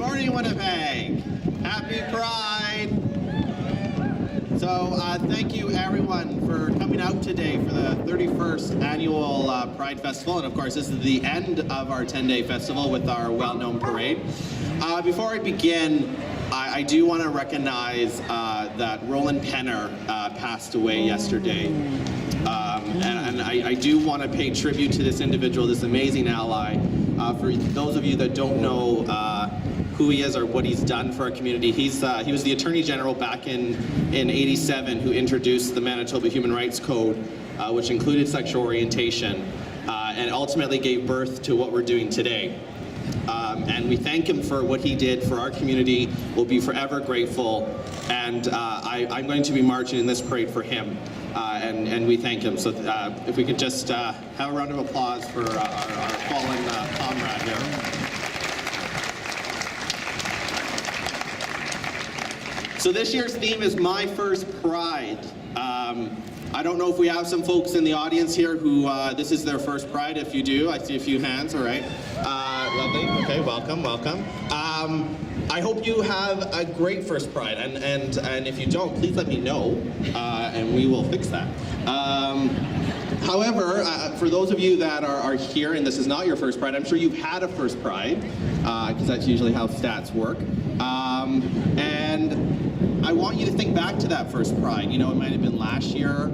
morning, Winnipeg. Happy Pride. So thank you everyone for coming out today for the 31st annual Pride Festival. And of course, this is the end of our 10-day festival with our well-known parade. Before I begin, I do want to recognize that Roland Penner passed away yesterday. And I do want to pay tribute to this individual, this amazing ally. For those of you that don't know who he is or what he's done for our community, he was the Attorney General back in '87 who introduced the Manitoba Human Rights Code, which included sexual orientation, and ultimately gave birth to what we're doing today. And we thank him for what he did for our community. We'll be forever grateful, and I'm going to be marching in this parade for him, and we thank him. So if we could just have a round of applause for our fallen comrade here. So this year's theme is My First Pride. I don't know if we have some folks in the audience here who this is their first Pride. If you do, I see a few hands, all right. Lovely, okay, welcome. I hope you have a great first Pride, and if you don't, please let me know, and we will fix that. However, for those of you that are here and this is not your first Pride, I'm sure you've had a first Pride, because that's usually how stats work. And I want you to think back to that first Pride. You know, it might have been last year,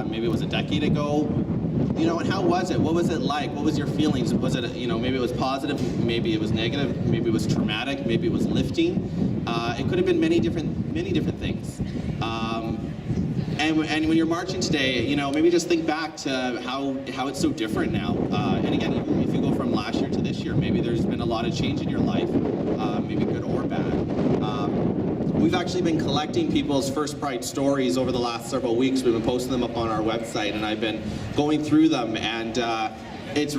maybe it was a decade ago. You know, and how was it? What was it like? What was your feelings? Was it, you know, maybe it was positive, maybe it was negative, maybe it was traumatic, maybe it was lifting. It could have been many different things. And when you're marching today, you know, maybe just think back to how it's so different now. And again, even if you go from last year to this year, maybe there's been a lot of change in your life, maybe good or bad. We've actually been collecting people's first Pride stories over the last several weeks. We've been posting them up on our website, and I've been going through them, and it's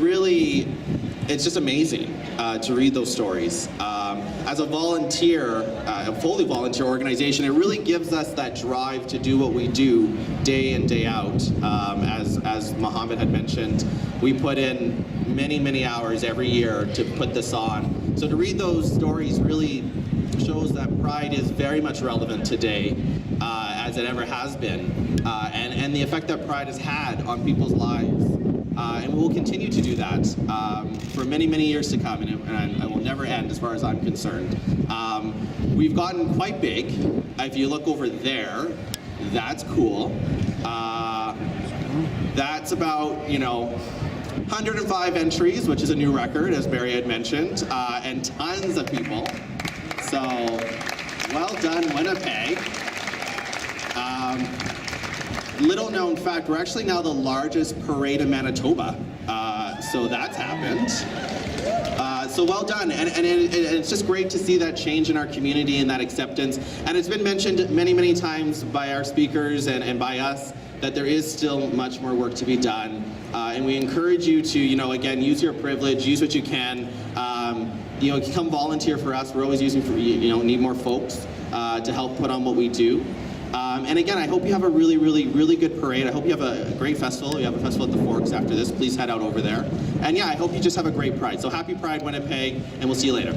just amazing to read those stories. As a volunteer, a fully volunteer organization, it really gives us that drive to do what we do day in, day out. As Mohammed had mentioned, we put in many hours every year to put this on. So to read those stories really shows that Pride is very much relevant today, as it ever has been, and the effect that Pride has had on people's lives. And we will continue to do that for many years to come, and it will never end as far as I'm concerned. We've gotten quite big. If you look over there, that's cool. That's about, you know, 105 entries, which is a new record, as Barry had mentioned, and tons of people. So, well done, Winnipeg. Little known fact, we're actually now the largest parade in Manitoba. So that's happened. So well done, and it's just great to see that change in our community and that acceptance. And it's been mentioned many times by our speakers and by us that there is still much more work to be done. And we encourage you to, you know, again, use your privilege, use what you can. You know, come volunteer for us. We're always using for, you know, need more folks to help put on what we do. And again, I hope you have a really good parade. I hope you have a great festival. We have a festival at the Forks after this. Please head out over there. And yeah, I hope you just have a great Pride. So happy Pride, Winnipeg, and we'll see you later.